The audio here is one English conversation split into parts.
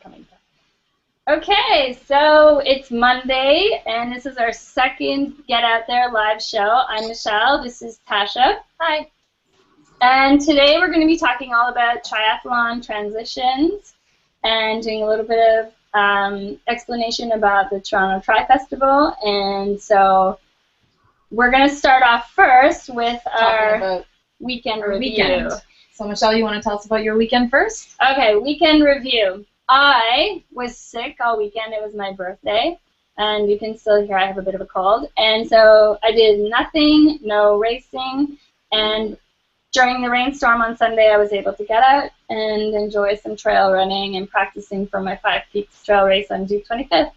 coming back. Okay, so it's Monday, and this is our second Get Out There live show. I'm Michelle. This is Tascha. Hi. And today we're going to be talking all about triathlon transitions and doing a little bit of explanation about the Toronto Tri Festival. And so we're going to start off first with our weekend review. So Michelle, you want to tell us about your weekend first? Okay, weekend review. I was sick all weekend. It was my birthday, and you can still hear I have a bit of a cold. And so I did nothing, no racing, and during the rainstorm on Sunday, I was able to get out and enjoy some trail running and practicing for my 5 Peaks trail race on June 25th.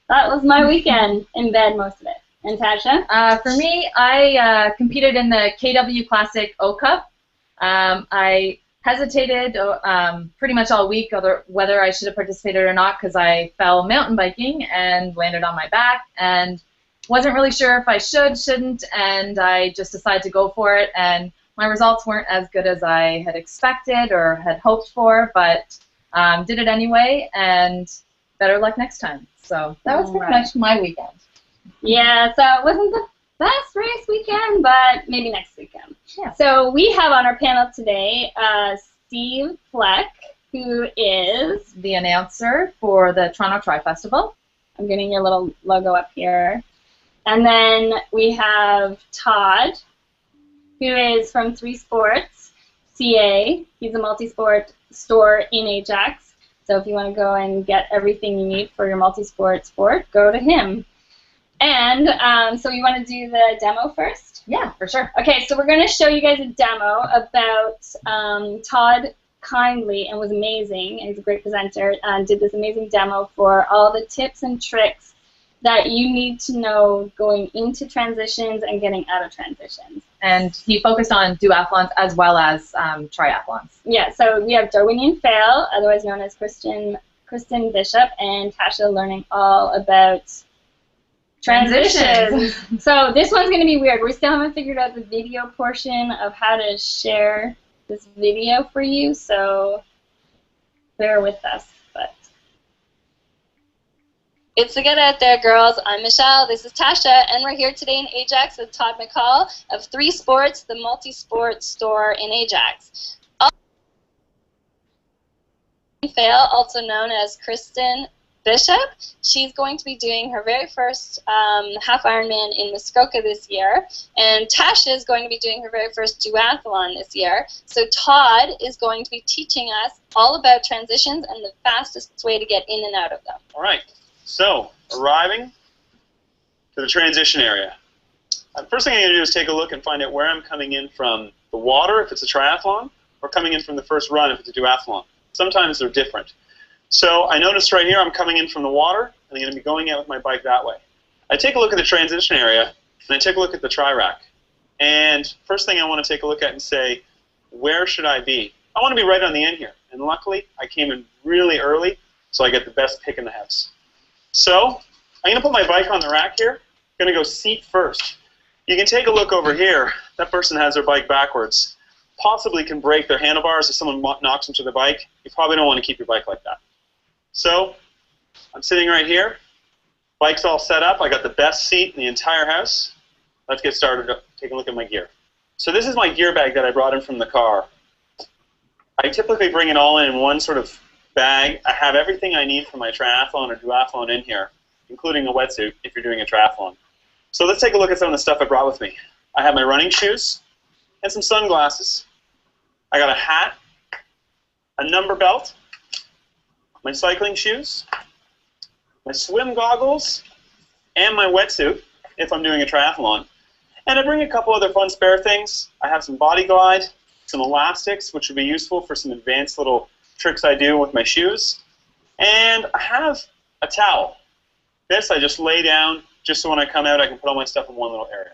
That was my weekend, in bed most of it. And Tascha? For me, I competed in the KW Classic O Cup. I hesitated pretty much all week whether I should have participated or not because I fell mountain biking and landed on my back and wasn't really sure if I shouldn't, and I just decided to go for it. And my results weren't as good as I had expected or had hoped for, but did it anyway, and better luck next time. So that was pretty much my weekend. Yeah, so it wasn't the best race weekend, but maybe next weekend. Yeah. So we have on our panel today Steve Fleck, who is the announcer for the Toronto Tri Festival. I'm getting your little logo up here. And then we have Todd, who is from 3 Sports CA. He's a multi-sport store in Ajax. So if you want to go and get everything you need for your multi-sport sport, go to him. And so you want to do the demo first? Yeah, for sure. Okay, so we're going to show you guys a demo about Todd kindly and was amazing. He's a great presenter and did this amazing demo for all the tips and tricks that you need to know going into transitions and getting out of transitions. And he focused on duathlons as well as triathlons. Yeah, so we have Darwinianfail, otherwise known as Kristen Bishop, and Tascha learning all about transitions. So this one's going to be weird. We still haven't figured out the video portion of how to share this video for you, so bear with us. But it's the Get Out There Girls. I'm Michelle. This is Tascha, and we're here today in Ajax with Todd McCall of 3 Sports, the multi-sport store in Ajax. Fail, also known as Kristen Bishop. She's going to be doing her very first half Ironman in Muskoka this year, and Tascha is going to be doing her very first duathlon this year. So Todd is going to be teaching us all about transitions and the fastest way to get in and out of them. All right, so arriving to the transition area. First thing I'm going to do is take a look and find out where I'm coming in from the water if it's a triathlon, or coming in from the first run if it's a duathlon. Sometimes they're different. So I noticed right here I'm coming in from the water, and I'm going to be going out with my bike that way. I take a look at the transition area, and I take a look at the tri-rack. And first thing I want to take a look at and say, where should I be? I want to be right on the end here. And luckily, I came in really early, so I get the best pick in the house. So I'm going to put my bike on the rack here. I'm going to go seat first. You can take a look over here. That person has their bike backwards. Possibly can break their handlebars if someone knocks into the bike. You probably don't want to keep your bike like that. So I'm sitting right here. Bike's all set up. I got the best seat in the entire house. Let's get started. Take a look at my gear. So this is my gear bag that I brought in from the car. I typically bring it all in one sort of bag. I have everything I need for my triathlon or duathlon in here, including a wetsuit if you're doing a triathlon. So let's take a look at some of the stuff I brought with me. I have my running shoes and some sunglasses. I got a hat, a number belt, my cycling shoes, my swim goggles, and my wetsuit if I'm doing a triathlon. And I bring a couple other fun spare things. I have some body glide, some elastics, which would be useful for some advanced little tricks I do with my shoes. And I have a towel. This I just lay down just so when I come out I can put all my stuff in one little area.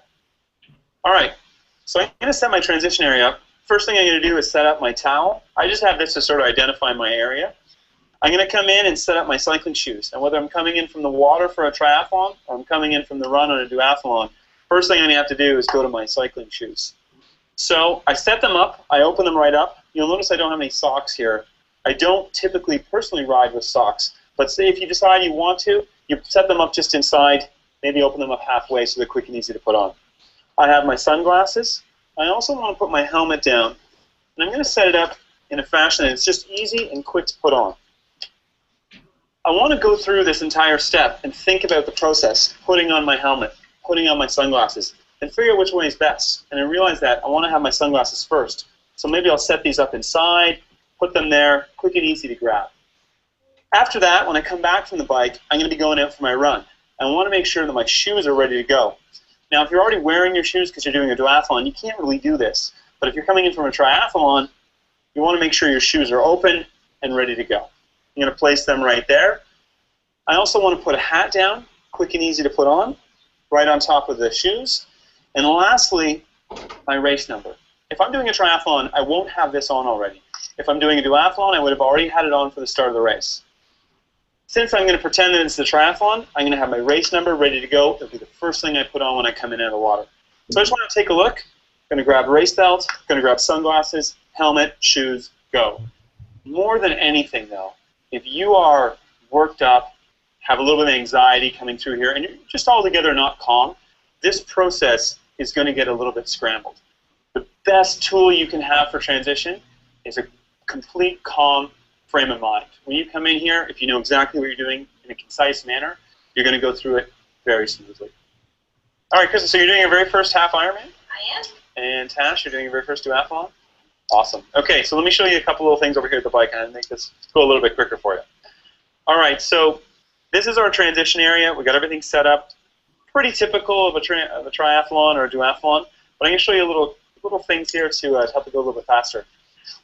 All right, so I'm going to set my transition area up. First thing I'm going to do is set up my towel. I just have this to sort of identify my area. I'm going to come in and set up my cycling shoes. And whether I'm coming in from the water for a triathlon or I'm coming in from the run on a duathlon, first thing I'm going to have to do is go to my cycling shoes. So I set them up. I open them right up. You'll notice I don't have any socks here. I don't typically personally ride with socks, but say if you decide you want to, you set them up just inside, maybe open them up halfway so they're quick and easy to put on. I have my sunglasses. I also want to put my helmet down, and I'm going to set it up in a fashion that it's just easy and quick to put on. I want to go through this entire step and think about the process, putting on my helmet, putting on my sunglasses, and figure out which way is best. And I realize that I want to have my sunglasses first. So maybe I'll set these up inside, put them there, quick and easy to grab. After that, when I come back from the bike, I'm going to be going out for my run. I want to make sure that my shoes are ready to go. Now, if you're already wearing your shoes because you're doing a duathlon, you can't really do this. But if you're coming in from a triathlon, you want to make sure your shoes are open and ready to go. I'm going to place them right there. I also want to put a hat down, quick and easy to put on, right on top of the shoes. And lastly, my race number. If I'm doing a triathlon, I won't have this on already. If I'm doing a duathlon, I would have already had it on for the start of the race. Since I'm going to pretend that it's the triathlon, I'm going to have my race number ready to go. It'll be the first thing I put on when I come in out of the water. So I just want to take a look. I'm going to grab a race belt, I'm going to grab sunglasses, helmet, shoes, go. More than anything, though, if you are worked up, have a little bit of anxiety coming through here, and you're just altogether not calm, this process is going to get a little bit scrambled. The best tool you can have for transition is a complete calm frame of mind. When you come in here, if you know exactly what you're doing in a concise manner, you're going to go through it very smoothly. All right, Kristen, so you're doing your very first half Ironman? I am. And Tash, you're doing your very first duathlon? Awesome. Okay, so let me show you a couple little things over here at the bike and make this go a little bit quicker for you. All right, so this is our transition area. We've got everything set up. Pretty typical of a triathlon or a duathlon, but I'm going to show you little things here to help it go a little bit faster.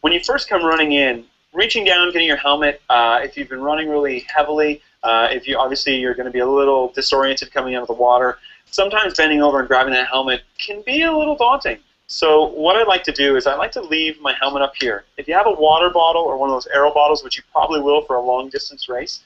When you first come running in, reaching down, getting your helmet, if you've been running really heavily, obviously you're going to be a little disoriented coming out of the water, sometimes bending over and grabbing that helmet can be a little daunting. So what I like to do is I like to leave my helmet up here. If you have a water bottle or one of those aero bottles, which you probably will for a long distance race,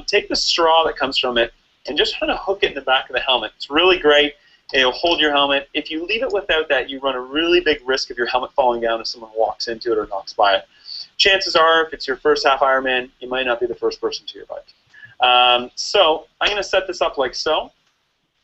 take the straw that comes from it and just kind of hook it in the back of the helmet. It's really great. It'll hold your helmet. If you leave it without that, you run a really big risk of your helmet falling down if someone walks into it or knocks by it. Chances are, if it's your first half Ironman, you might not be the first person to your bike. So I'm going to set this up like so.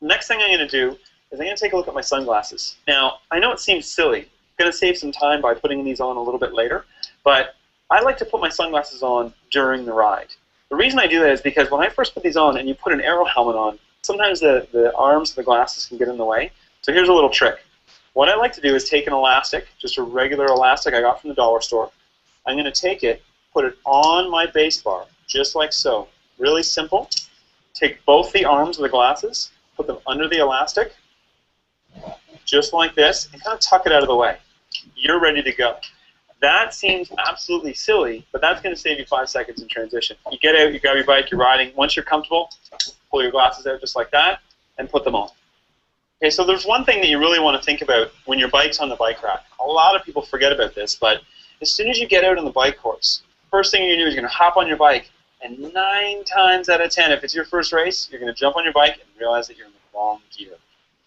The next thing I'm going to do is I'm going to take a look at my sunglasses. Now, I know it seems silly. I'm going to save some time by putting these on a little bit later, but I like to put my sunglasses on during the ride. The reason I do that is because when I first put these on and you put an aero helmet on, sometimes the arms of the glasses can get in the way. So here's a little trick. What I like to do is take an elastic, just a regular elastic I got from the dollar store. I'm going to take it, put it on my base bar, just like so. Really simple. Take both the arms of the glasses, put them under the elastic, just like this, and kind of tuck it out of the way. You're ready to go. That seems absolutely silly, but that's going to save you 5 seconds in transition. You get out, you grab your bike, you're riding. Once you're comfortable, pull your glasses out just like that, and put them on. Okay, so there's one thing that you really want to think about when your bike's on the bike rack. A lot of people forget about this, but as soon as you get out on the bike course, first thing you're going to do is you're going to hop on your bike, and 9 times out of 10, if it's your first race, you're going to jump on your bike and realize that you're in the wrong gear.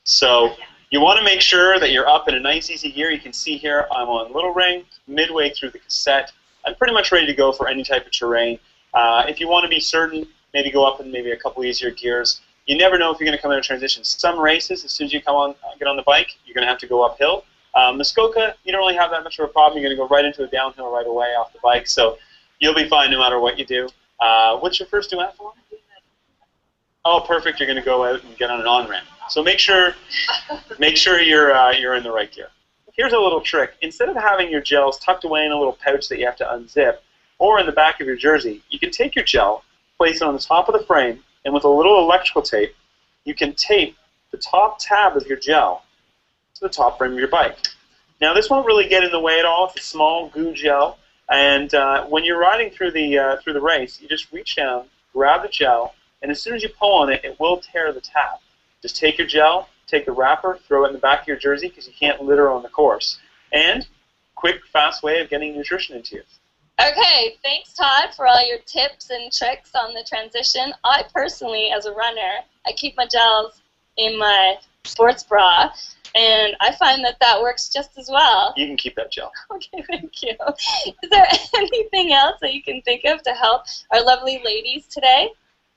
So you want to make sure that you're up in a nice, easy gear. You can see here I'm on little ring, midway through the cassette. I'm pretty much ready to go for any type of terrain. If you want to be certain, maybe go up in maybe a couple easier gears. You never know if you're going to come out of transition. Some races, as soon as you get on the bike, you're going to have to go uphill. Muskoka, you don't really have that much of a problem. You're going to go right into a downhill right away off the bike, so you'll be fine no matter what you do. What's your first duathlon? Oh, perfect. You're going to go out and get on an on-ramp. So make sure you're in the right gear. Here's a little trick. Instead of having your gels tucked away in a little pouch that you have to unzip, or in the back of your jersey, you can take your gel, place it on the top of the frame, and with a little electrical tape, you can tape the top tab of your gel to the top frame of your bike. Now, this won't really get in the way at all. It's a small goo gel, and when you're riding through the race, you just reach down, grab the gel, and as soon as you pull on it, it will tear the tab. Just take your gel, take the wrapper, throw it in the back of your jersey because you can't litter on the course. And quick, fast way of getting nutrition into you. Okay, thanks Todd for all your tips and tricks on the transition. I personally, as a runner, I keep my gels in my sports bra. and I find that that works just as well. You can keep that gel. Okay, thank you. Is there anything else that you can think of to help our lovely ladies today?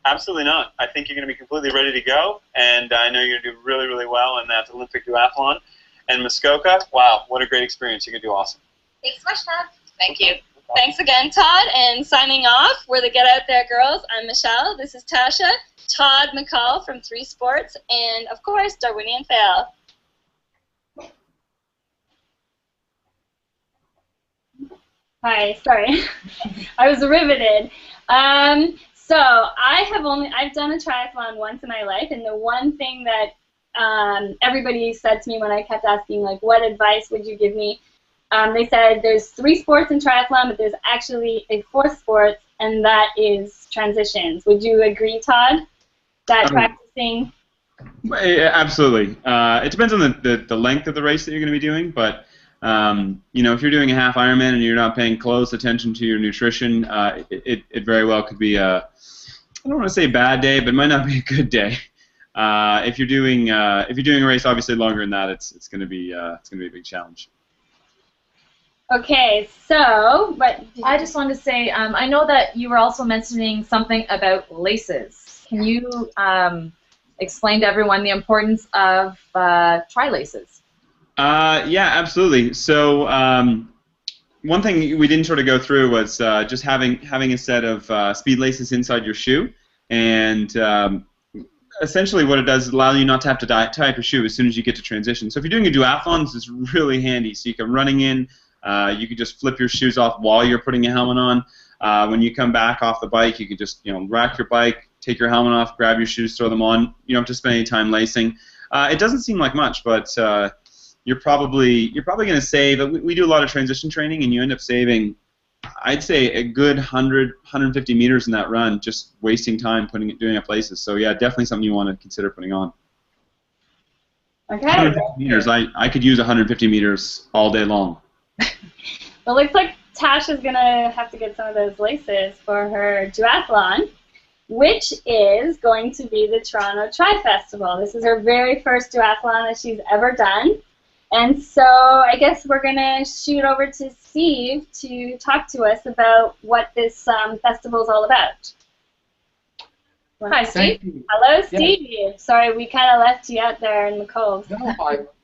Absolutely not. I think you're going to be completely ready to go, and I know you're going to do really, really well in that Olympic duathlon. And Muskoka, wow, what a great experience. You're going to do awesome. Thanks so much, Todd. Thank you. Thanks again, Todd. And signing off, we're the Get Out There Girls. I'm Michelle. This is Tascha, Todd McCall from 3 Sports, and, of course, Darwinianfail. Hi, sorry. I was riveted. So I've done a triathlon once in my life, and the one thing that everybody said to me when I kept asking, like, what advice would you give me? They said there's 3 sports in triathlon, but there's actually a 4th sport, and that is transitions. Would you agree, Todd, that practicing? Absolutely. It depends on the length of the race that you're going to be doing, but you know, if you're doing a half Ironman and you're not paying close attention to your nutrition, it very well could be I don't want to say a bad day, but it might not be a good day. If you're doing a race obviously longer than that, it's going to be a big challenge. Okay, so but I just wanted to say, I know that you were also mentioning something about laces. Can you explain to everyone the importance of tri-laces? Yeah, absolutely. So one thing we didn't sort of go through was just having a set of speed laces inside your shoe, and essentially what it does is allow you not to have to tie up your shoe as soon as you get to transition. So if you're doing a duathlon, this is really handy. So you come running in, you can just flip your shoes off while you're putting a helmet on. When you come back off the bike, you can just rack your bike, take your helmet off, grab your shoes, throw them on. You don't have to spend any time lacing. It doesn't seem like much, but you're probably going to save. We do a lot of transition training, and you end up saving, I'd say, a good 100, 150 meters in that run, just wasting time doing up laces. So yeah, definitely something you want to consider putting on. Okay. 150 meters. I could use 150 meters all day long. Well, looks like Tasha's gonna have to get some of those laces for her duathlon, which is going to be the Toronto Tri Festival. This is her very first duathlon that she's ever done. And so I guess we're going to shoot over to Steve to talk to us about what this festival is all about. Hi, Steve. Hello, Steve. Yeah. Sorry, we kind of left you out there in the cold. No,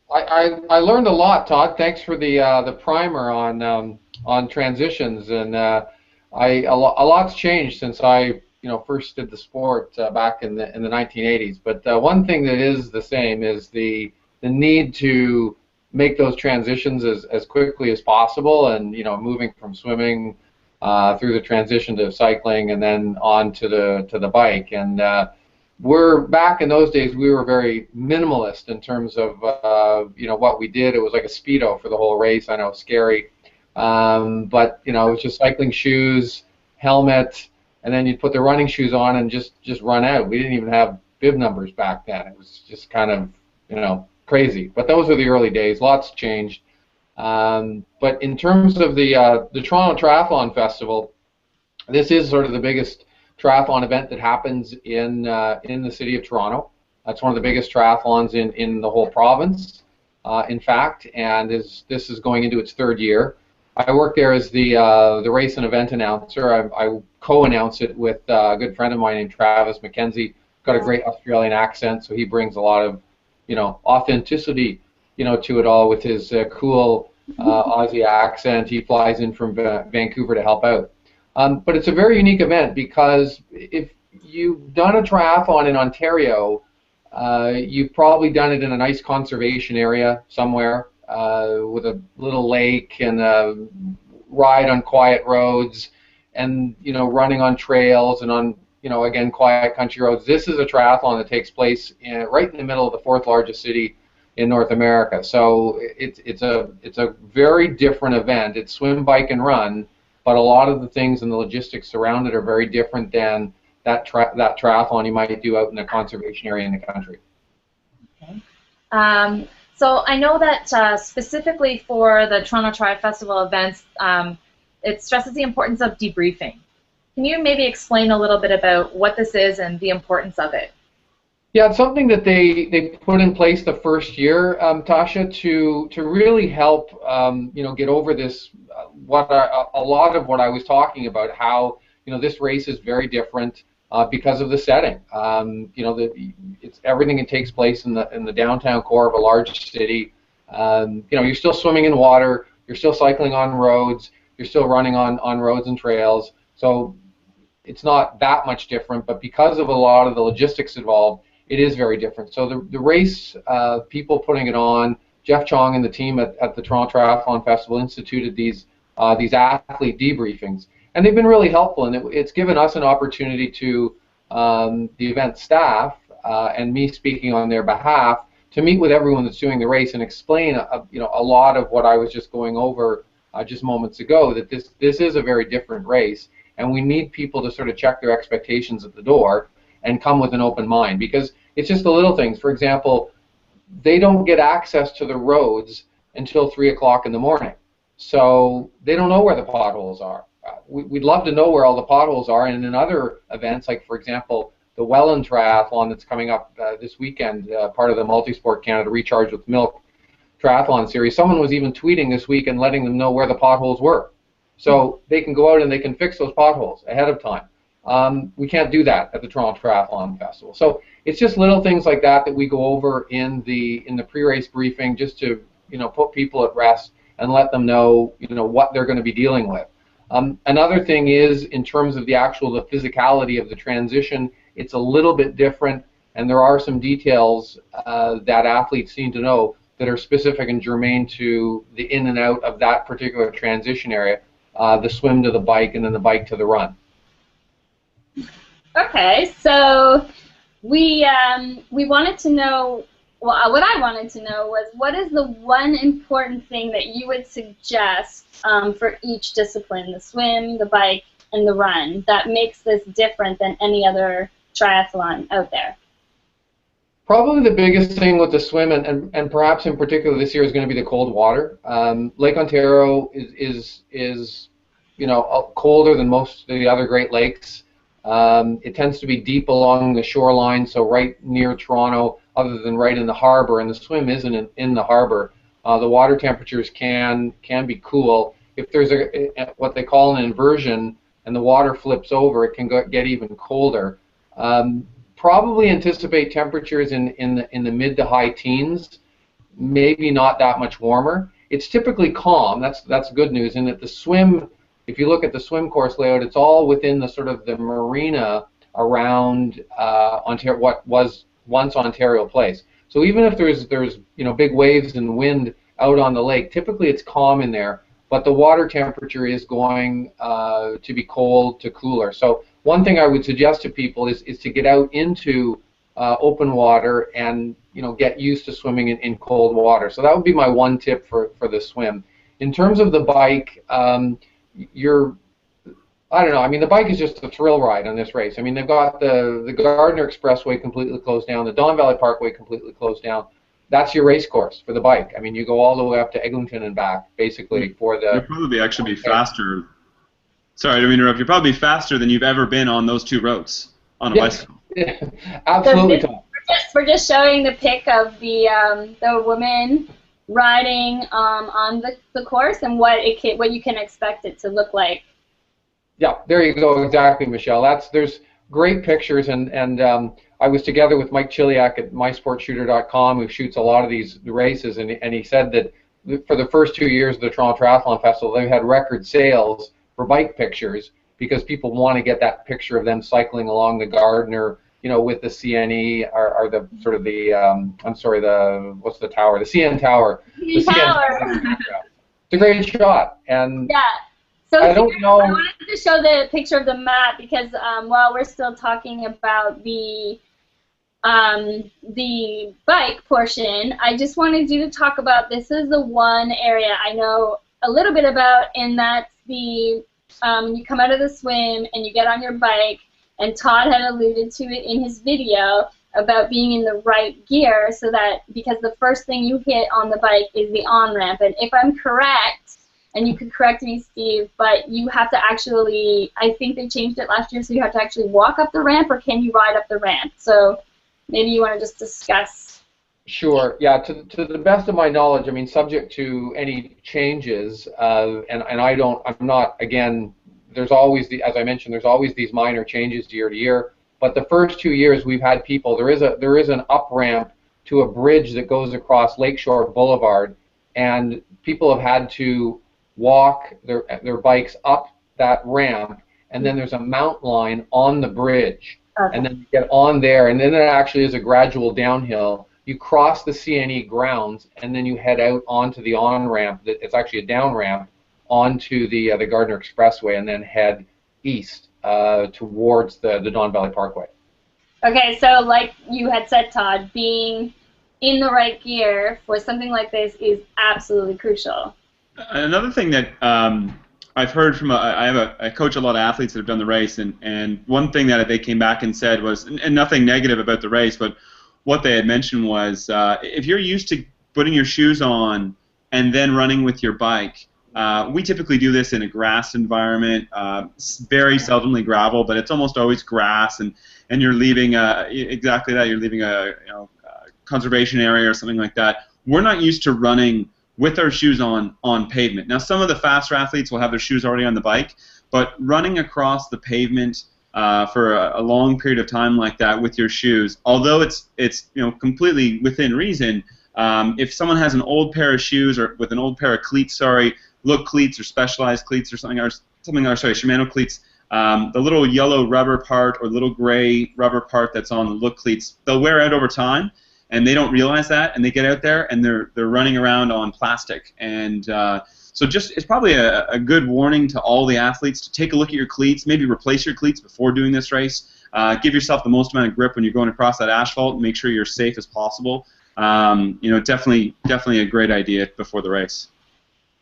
I learned a lot, Todd. Thanks for the primer on transitions, and a lot's changed since I first did the sport back in the 1980s. But one thing that is the same is the need to make those transitions as quickly as possible, and moving from swimming through the transition to cycling and then on to the bike. And we're back in those days, we were very minimalist in terms of what we did. It was like a Speedo for the whole race. I know, scary, but it was just cycling shoes, helmet, and then you'd put the running shoes on and just run out. We didn't even have bib numbers back then. It was just kind of crazy. But those are the early days. Lots changed. But in terms of the Toronto Triathlon Festival, this is sort of the biggest triathlon event that happens in the city of Toronto. It's one of the biggest triathlons in the whole province, in fact, and this is going into its 3rd year. I work there as the race and event announcer. I co-announce it with a good friend of mine named Travis McKenzie. Got a great Australian accent, so he brings a lot of authenticity to it all with his cool Aussie accent. He flies in from Vancouver to help out. But it's a very unique event because if you've done a triathlon in Ontario, you've probably done it in a nice conservation area somewhere with a little lake and a ride on quiet roads and running on trails and on again quiet country roads. This is a triathlon that takes place right in the middle of the 4th largest city in North America. So it's a very different event. It's swim, bike, and run. But a lot of the things and the logistics around it are very different than that triathlon you might do out in a conservation area in the country. Okay. So I know that specifically for the Toronto Tri Festival events, it stresses the importance of debriefing. Can you maybe explain a little bit about what this is and the importance of it? Yeah, it's something that they put in place the first year, Tascha, to really help get over this a lot of what I was talking about, how this race is very different because of the setting. It's everything that takes place in the downtown core of a large city. You're still swimming in water, you're still cycling on roads, you're still running on roads and trails. So it's not that much different, but because of a lot of the logistics involved, it is very different. So the race people putting it on, Jeff Chong and the team at the Toronto Triathlon Festival instituted these athlete debriefings, and they've been really helpful, and it's given us an opportunity to the event staff and me speaking on their behalf to meet with everyone that's doing the race and explain a lot of what I was just going over just moments ago, that this is a very different race, and we need people to sort of check their expectations at the door and come with an open mind, because it's just the little things. For example, they don't get access to the roads until 3 o'clock in the morning, so they don't know where the potholes are. We'd love to know where all the potholes are, and in other events, like for example the Welland Triathlon that's coming up this weekend, part of the Multisport Canada Recharge with Milk Triathlon Series, someone was even tweeting this week and letting them know where the potholes were, so they can go out and they can fix those potholes ahead of time. We can't do that at the Toronto Triathlon Festival. So it's just little things like that that we go over in the pre-race briefing, just to put people at rest and let them know what they're going to be dealing with. Another thing is, in terms of the physicality of the transition, it's a little bit different, and there are some details that athletes need to know that are specific and germane to the in and out of that particular transition area, the swim to the bike and then the bike to the run. Okay, so we wanted to know, well, what I wanted to know was, what is the one important thing that you would suggest for each discipline, the swim, the bike, and the run, that makes this different than any other triathlon out there? Probably the biggest thing with the swim, and perhaps in particular this year, is going to be the cold water. Lake Ontario is colder than most of the other Great Lakes. It tends to be deep along the shoreline, so right near Toronto, other than right in the harbor, and the swim isn't in the harbor. The water temperatures can be cool. If there's what they call an inversion and the water flips over, it can get even colder. Probably anticipate temperatures in the mid to high teens, maybe not that much warmer. It's typically calm. That's good news, in that the swim, if you look at the swim course layout, it's all within the sort of the marina around Ontario, what was once Ontario Place. So even if there's big waves and wind out on the lake, typically it's calm in there, but the water temperature is going to be cold to cooler. So one thing I would suggest to people is to get out into open water and get used to swimming in cold water. So that would be my one tip for the swim. In terms of the bike, I don't know. I mean, the bike is just a thrill ride on this race. I mean, they've got the Gardiner Expressway completely closed down, the Don Valley Parkway completely closed down. That's your race course for the bike. I mean, you go all the way up to Eglinton and back, basically, for the... You'll probably actually be faster. Sorry to interrupt. You'll probably be faster than you've ever been on those two roads on a bicycle. Yeah, absolutely, Tom. We're just showing the pic of the woman riding on the course and what you can expect it to look like. Yeah, there you go, exactly, Michelle. There's great pictures, and I was together with Mike Chiliak at mysportshooter.com, who shoots a lot of the races, and he said that for the first 2 years of the Toronto Triathlon Festival, they've had record sales for bike pictures because people want to get that picture of them cycling along the Gardiner, with the CNE or the sort of the what's the tower? The CN Tower. The CN Tower. It's a great shot, and yeah. So I don't know. I wanted to show the picture of the map because while we're still talking about the bike portion, I just wanted you to talk about, this is the one area I know a little bit about, in that you come out of the swim and you get on your bike, and Todd had alluded to it in his video about being in the right gear, so that, because the first thing you hit on the bike is the on-ramp, and if I'm correct, and you could correct me, Steve, but you have to actually, I think they changed it last year, so you have to actually walk up the ramp, or can you ride up the ramp? So maybe you want to just discuss. Sure. Yeah. To the best of my knowledge, I mean, subject to any changes, and I'm not, again, there's always as I mentioned, there's always these minor changes year to year. But the first 2 years we've had people. There is an up ramp to a bridge that goes across Lakeshore Boulevard, and people have had to walk their bikes up that ramp, and then there's a mount line on the bridge, Okay. and then you get on there, and then it actually is a gradual downhill. You cross the CNE grounds, and then you head out onto the on-ramp. It's actually a down ramp onto the Gardner Expressway, and then head east towards the Don Valley Parkway. Okay, so like you had said, Todd, being in the right gear for something like this is absolutely crucial. Another thing that I've heard from I coach a lot of athletes that have done the race, and one thing that they came back and said was, and nothing negative about the race, but what they had mentioned was if you're used to putting your shoes on and then running with your bike, we typically do this in a grass environment, very seldomly gravel, but it's almost always grass, and you're leaving exactly that. You're leaving a conservation area or something like that. We're not used to running with our shoes on pavement. Now, some of the faster athletes will have their shoes already on the bike, but running across the pavement for a long period of time like that with your shoes, although it's completely within reason, if someone has an old pair of shoes or with an old pair of cleats, Look cleats or Specialized cleats or something, Shimano cleats, the little yellow rubber part or little gray rubber part that's on the Look cleats, they'll wear out over time, and they don't realize that, and they get out there and they're running around on plastic, and so it's probably a good warning to all the athletes to take a look at your cleats, maybe replace your cleats before doing this race, give yourself the most amount of grip when you're going across that asphalt, and make sure you're safe as possible. Definitely a great idea before the race.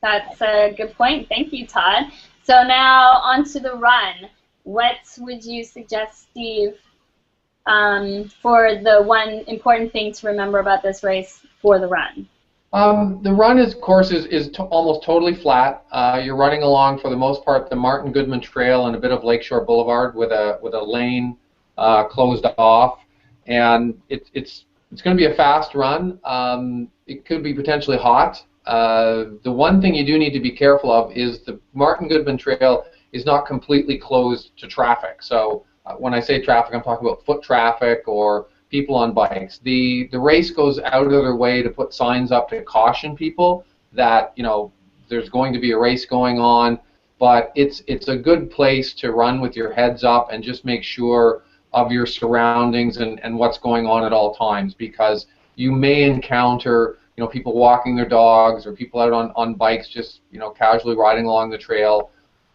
That's a good point. Thank you, Todd. So now on to the run. What would you suggest, Steve, for the one important thing to remember about this race for the run? The run, of course, is almost totally flat. You're running along, for the most part, the Martin Goodman Trail and a bit of Lakeshore Boulevard with a lane closed off, and it's going to be a fast run. It could be potentially hot. The one thing you do need to be careful of is the Martin Goodman Trail is not completely closed to traffic. So when I say traffic, I'm talking about foot traffic or people on bikes. The race goes out of their way to put signs up to caution people that there's going to be a race going on, but it's a good place to run with your heads up and just make sure of your surroundings and what's going on at all times, because you may encounter people walking their dogs or people out on bikes just casually riding along the trail.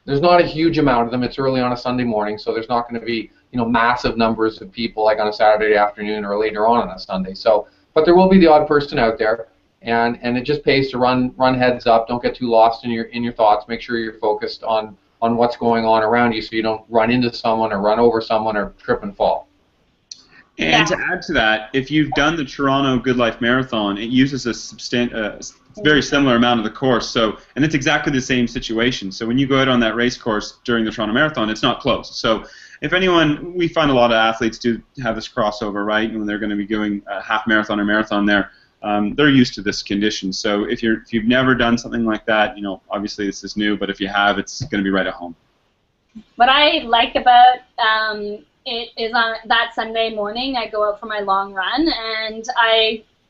There's not a huge amount of them. It's early on a Sunday morning, so there's not going to be massive numbers of people like on a Saturday afternoon or later on a Sunday. So, but there will be the odd person out there, and it just pays to run heads up. Don't get too lost in your thoughts. Make sure you're focused on what's going on around you, so you don't run into someone or run over someone or trip and fall. And to add to that, if you've done the Toronto GoodLife Marathon, it uses a very similar amount of the course. So, and it's exactly the same situation. So when you go out on that race course during the Toronto Marathon, it's not closed. So if anyone, we find a lot of athletes do have this crossover, right? When they're going to be doing a half marathon or marathon there, they're used to this condition. So if you've never done something like that, obviously this is new, but if you have, it's going to be right at home. What I like about it is on that Sunday morning, I go out for my long run, and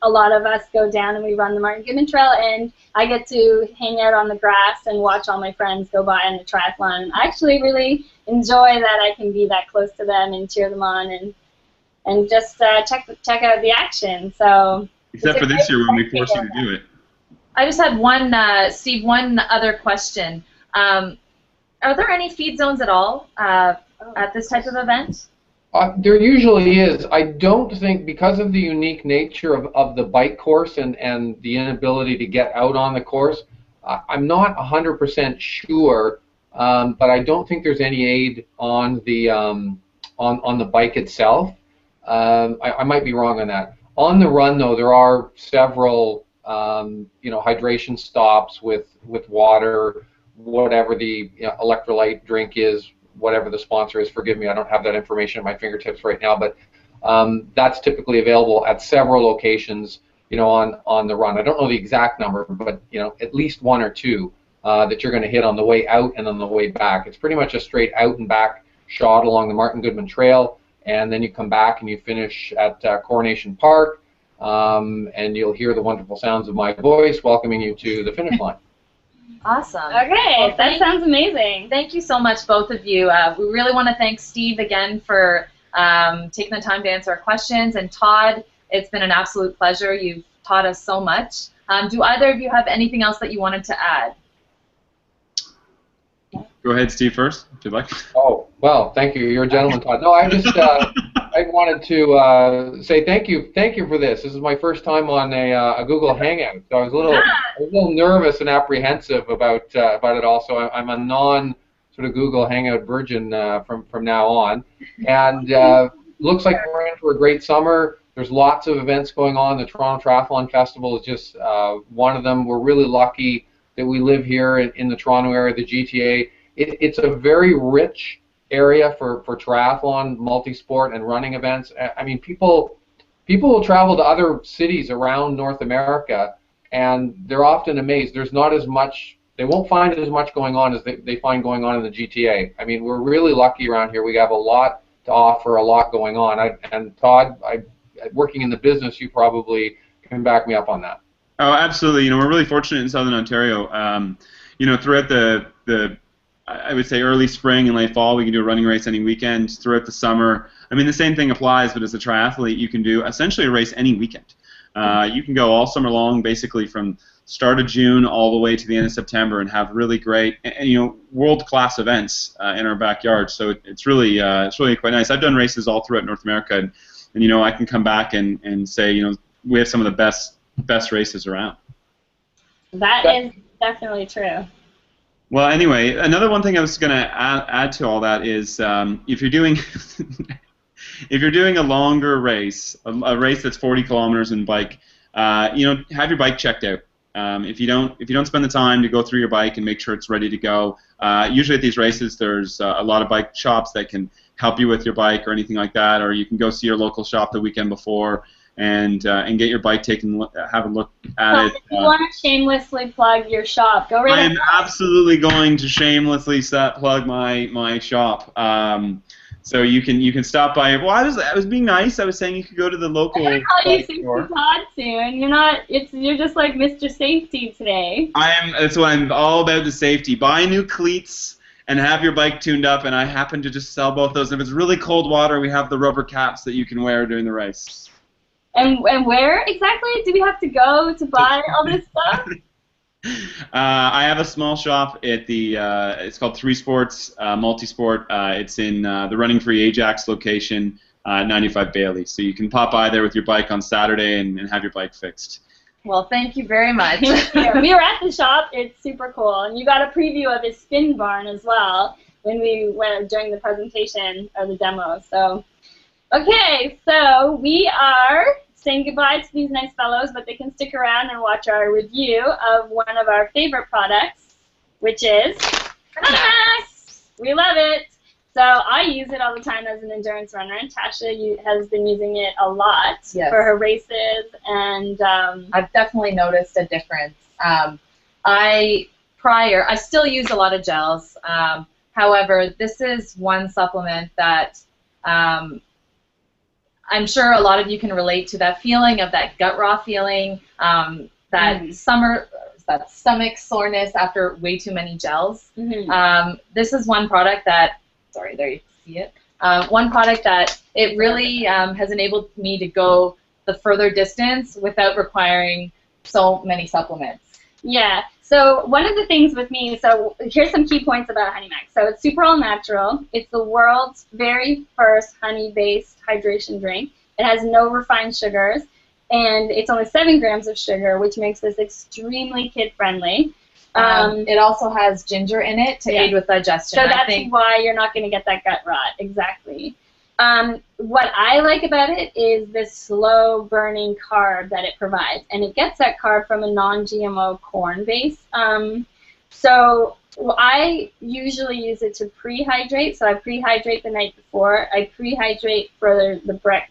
a lot of us go down and we run the Martin Goodman Trail, and I get to hang out on the grass and watch all my friends go by on the triathlon. And I actually really enjoy that I can be that close to them and cheer them on and just check out the action. So except for this year when we force you to do it. I just had one, Steve, one other question. Are there any feed zones at all at this type of event? There usually is. I don't think, because of the unique nature of the bike course and the inability to get out on the course, I'm not 100% sure, but I don't think there's any aid on the on the bike itself. I might be wrong on that. On the run, though, there are several hydration stops with water, whatever the electrolyte drink is, whatever the sponsor is. Forgive me, I don't have that information at my fingertips right now, but That's typically available at several locations, on the run. I don't know the exact number, but at least one or two that you're going to hit on the way out and on the way back. It's pretty much a straight out and back shot along the Martin Goodman Trail, and then you come back and you finish at Coronation Park, and you'll hear the wonderful sounds of my voice welcoming you to the finish line. Awesome. Okay, well, that sounds amazing. Thank you so much, both of you. We really want to thank Steve again for taking the time to answer our questions, and Todd, it's been an absolute pleasure. You've taught us so much. Do either of you have anything else that you wanted to add? Go ahead, Steve, first, if you'd like. Oh, well, thank you. You're a gentleman, Todd. No, I just I wanted to say thank you for this. This is my first time on a Google Hangout, so I was a little nervous and apprehensive about it all. So I'm a non sort of Google Hangout virgin from now on, and looks like we're in for a great summer. There's lots of events going on. The Toronto Triathlon Festival is just one of them. We're really lucky that we live here in the Toronto area, the GTA. It's a very rich area for triathlon, multi-sport, and running events. I mean, people will travel to other cities around North America, and they're often amazed. There's not as much, they won't find as much going on as they find going on in the GTA. I mean, we're really lucky around here. We have a lot to offer, a lot going on. And Todd, working in the business, you probably can back me up on that. Oh, absolutely. We're really fortunate in Southern Ontario. Throughout the I would say early spring and late fall, we can do a running race any weekend. Throughout the summer, I mean, the same thing applies, but as a triathlete, you can do essentially a race any weekend. You can go all summer long, basically from start of June all the way to the end of September, and have really great, world-class events in our backyard. So it's really quite nice. I've done races all throughout North America, and I can come back and say, we have some of the best races around. That is definitely true. Well, anyway, another one thing I was going to add to all that is if you're doing a longer race, a race that's 40 kilometers in bike, have your bike checked out. If you don't spend the time to go through your bike and make sure it's ready to go, usually at these races there's a lot of bike shops that can help you with your bike or anything like that, or you can go see your local shop the weekend before and get your bike taken, have a look at it. If you want to shamelessly plug your shop, go right ahead. I am absolutely going to shamelessly plug my shop. So you can stop by. Well, I was being nice. I was saying you could go to the local. I'm gonna call you Safety Todd soon. You're just like Mr. Safety today. That's what I'm all about, the safety. Buy new cleats and have your bike tuned up. And I happen to just sell both those. If it's really cold water, we have the rubber caps that you can wear during the race. And where exactly do we have to go to buy all this stuff? I have a small shop at it's called 3 Sports Multisport. It's in the Running Free Ajax location, 95 Bailey. So you can pop by there with your bike on Saturday and have your bike fixed. Well, thank you very much. We were at the shop. It's super cool. And you got a preview of his spin barn as well when we went during the presentation or the demo. So, okay, so we are saying goodbye to these nice fellows, but they can stick around and watch our review of one of our favorite products, which is Honeymax. We love it. So I use it all the time as an endurance runner, and Tascha has been using it a lot for her races. And I've definitely noticed a difference. I still use a lot of gels. However, this is one supplement that I'm sure a lot of you can relate to that feeling of that gut raw feeling, that stomach soreness after way too many gels. This is one product that, sorry, there you see it. One product that it really has enabled me to go the further distance without requiring so many supplements. Yeah. So one of the things with me, so here's some key points about Honeymax. So it's super all natural. It's the world's very first honey-based hydration drink. It has no refined sugars, and it's only 7 grams of sugar, which makes this extremely kid-friendly. It also has ginger in it to aid with digestion. So that's why you're not going to get that gut rot. Exactly. What I like about it is this slow-burning carb that it provides, and it gets that carb from a non-GMO corn base. So I usually use it to pre-hydrate. So I pre-hydrate the night before. I pre-hydrate for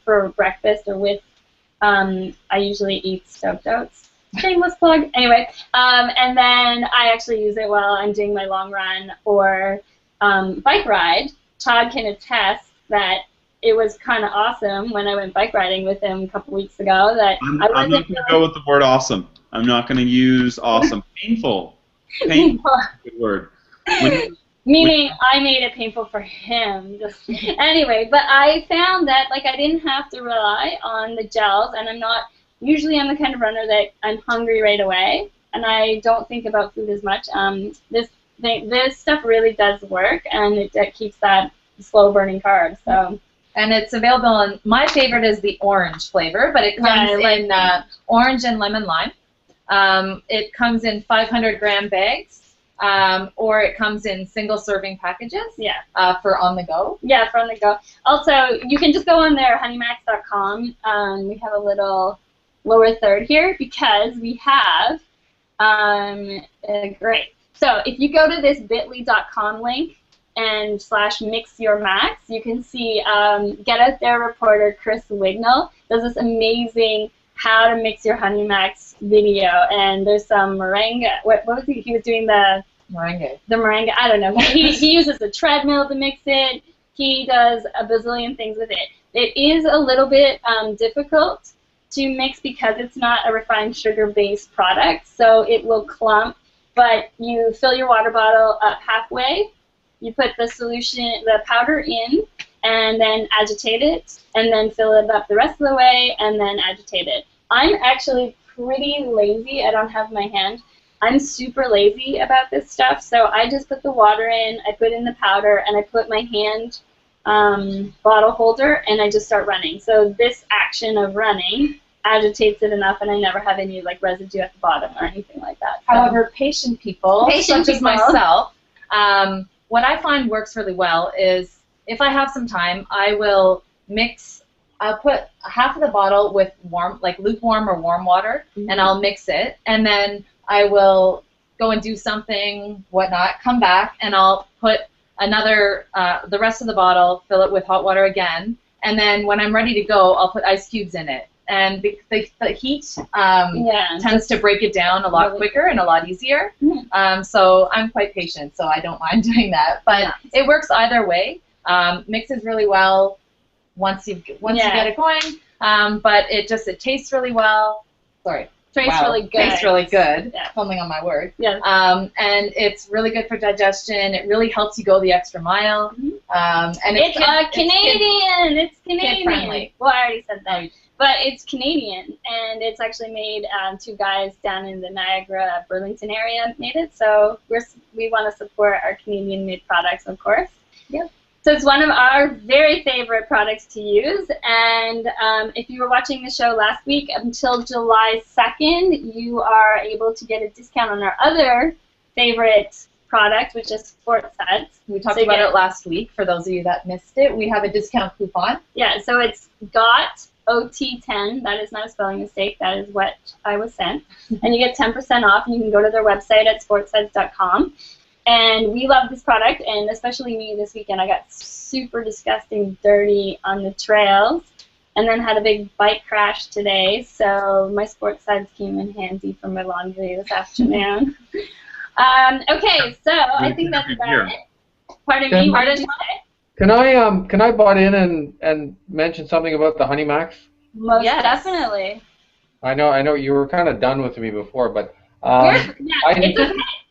for breakfast or with. I usually eat stoked oats. Shameless plug. Anyway, and then I actually use it while I'm doing my long run or bike ride. Todd can attest that it was kind of awesome when I went bike riding with him a couple weeks ago. That I'm not going to go with the word awesome. I'm not going to use awesome. Painful. Painful. Good word. Meaning I made it painful for him. Anyway, but I found that like I didn't have to rely on the gels, and I'm usually I'm the kind of runner that I'm hungry right away, and I don't think about food as much. This stuff really does work, and it keeps that slow burning carbs. So. And it's available in, my favorite is the orange flavor, but it comes in orange and lemon lime. It comes in 500-gram bags, or it comes in single-serving packages. Yeah. For on the go. Yeah, for on the go. Also, you can just go on there, honeymax.com. We have a little lower third here because we have great. So if you go to this bit.ly.com link and /mixyourmax, you can see Get Out There reporter Chris Wignall does this amazing how to mix your Honey Max video, and there's some meringue. What was he? He was doing the meringue. The meringue. I don't know. He uses a treadmill to mix it. He does a bazillion things with it. It is a little bit difficult to mix because it's not a refined sugar-based product, so it will clump. But you fill your water bottle up halfway. You put the solution, the powder in, and then agitate it, and then fill it up the rest of the way, and then agitate it. I'm actually pretty lazy. I don't have my hand. I'm super lazy about this stuff, so I just put the water in, I put in the powder, and I put my hand bottle holder, and I just start running. So this action of running agitates it enough, and I never have any like residue at the bottom or anything like that. So. However, patient people, such as myself, what I find works really well is if I have some time, I will mix. I'll put half of the bottle with warm, like lukewarm or warm water, and I'll mix it, and then I will go and do something, whatnot, come back, and I'll put another, the rest of the bottle, fill it with hot water again, and then when I'm ready to go, I'll put ice cubes in it. And the heat tends to break it down a lot quicker and a lot easier. So I'm quite patient, so I don't mind doing that. But it works either way. Mixes really well once you get it going. But it tastes really well. Sorry. Tastes really good. Tastes really good. Yeah. Fumbling on my words. Yeah. And it's really good for digestion. It really helps you go the extra mile. And it's Canadian. It's Canadian. Kid friendly. Well, I already said that. But it's Canadian, and it's actually made, two guys down in the Niagara, Burlington area made it, so we want to support our Canadian-made products, of course. Yep. So it's one of our very favorite products to use, and if you were watching the show last week, until July 2nd, you are able to get a discount on our other favorite product, which is Sport Sets. We talked about it last week. For those of you that missed it, we have a discount coupon. Yeah, so it's GOTLIVE, that is not a spelling mistake, that is what I was sent. And you get 10% off, and you can go to their website at sportsheads.com. And we love this product, and especially me this weekend. I got super disgusting dirty on the trails, and then had a big bike crash today, so my Sports Sides came in handy for my laundry this afternoon. Okay, so I think that's about it. Pardon me, what did you say? Can I butt in and mention something about the Honey Max? Most definitely. I know you were kind of done with me before, but it's okay.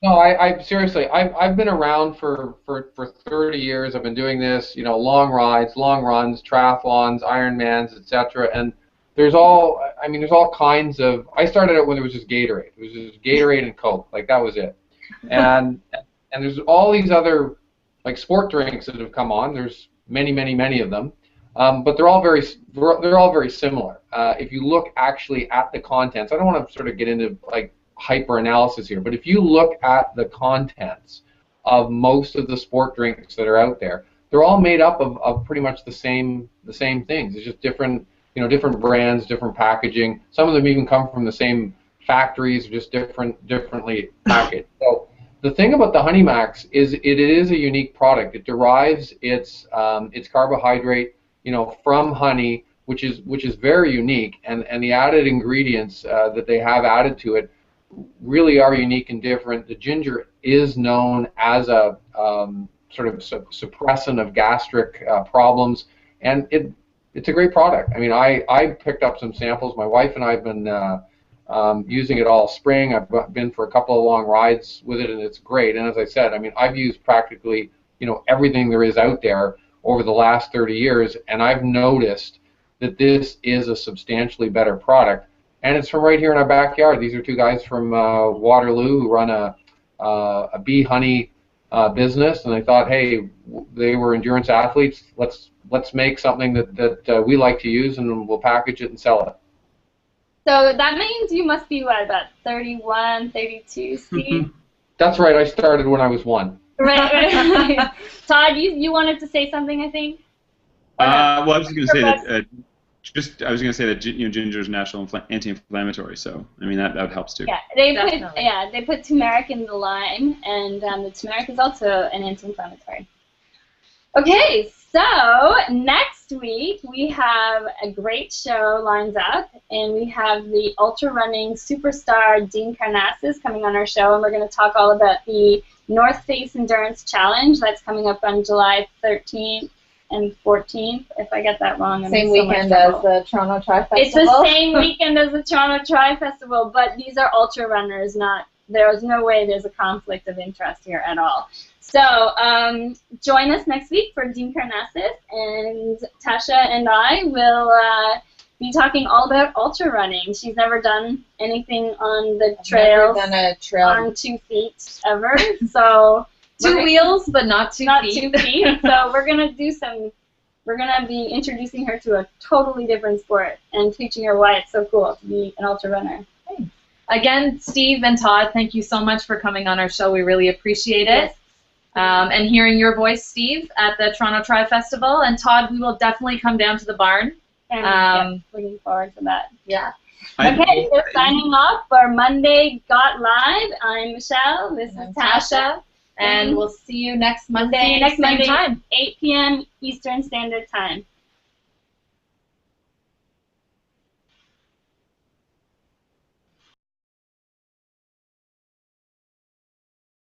No, I seriously, I've been around for 30 years. I've been doing this, long rides, long runs, triathlons, Ironmans, etc. And there's all kinds of. I started out when there was just Gatorade. It was just Gatorade and Coke, like that was it. And there's all these other like sport drinks that have come on. There's many of them, but they're all very similar. If you look actually at the contents, I don't want to sort of get into like hyper analysis here, but if you look at the contents of most of the sport drinks that are out there, they're all made up of pretty much the same things. It's just different brands, different packaging. Some of them even come from the same factories, just differently packaged. So the thing about the Honey Max is it is a unique product. It derives its carbohydrate, from honey, which is very unique, and the added ingredients that they have added to it really are unique and different. The ginger is known as a sort of suppressant of gastric problems, and it's a great product. I mean, I picked up some samples. My wife and I have been using it all spring. I've been for a couple of long rides with it, and it's great. And as I said, I mean, I've used practically everything there is out there over the last 30 years, and I've noticed that this is a substantially better product. And it's from right here in our backyard. These are two guys from Waterloo who run a bee honey business, and they thought, hey, they were endurance athletes. Let's make something that we like to use, and we'll package it and sell it. So that means you must be, what, about 31, 32, Steve? That's right. I started when I was 1. Right. Todd, you wanted to say something, I think? Well, I was going to say that. I was going to say that ginger is natural anti-inflammatory, so I mean that helps too. Yeah, they put turmeric in the lime, and the turmeric is also an anti-inflammatory. Okay, so next week we have a great show lined up, and we have the ultra running superstar Dean Karnassus coming on our show, and we're going to talk all about the North Face Endurance Challenge that's coming up on July 13th. And 14th, if I get that wrong. Same weekend as the Toronto Tri Festival. It's the same weekend as the Toronto Tri Festival, but these are ultra runners, there's no way there's a conflict of interest here at all. So join us next week for Dean Karnassus, and Tascha and I will be talking all about ultra running. She's never done anything on the trails never done a trail on 2 feet ever, so... Two wheels, but not 2 feet. Not 2 feet. So we're gonna be introducing her to a totally different sport and teaching her why it's so cool to be an ultra runner. Thanks. Again, Steve and Todd, thank you so much for coming on our show. We really appreciate it. Yes. And hearing your voice, Steve, at the Toronto Tri Festival. And Todd, we will definitely come down to the barn. And looking forward to that. Yeah. Okay, so signing off for Monday Got Live. I'm Michelle. This is Tascha. And we'll see you next Monday, same Monday, time, 8 p.m. Eastern Standard Time.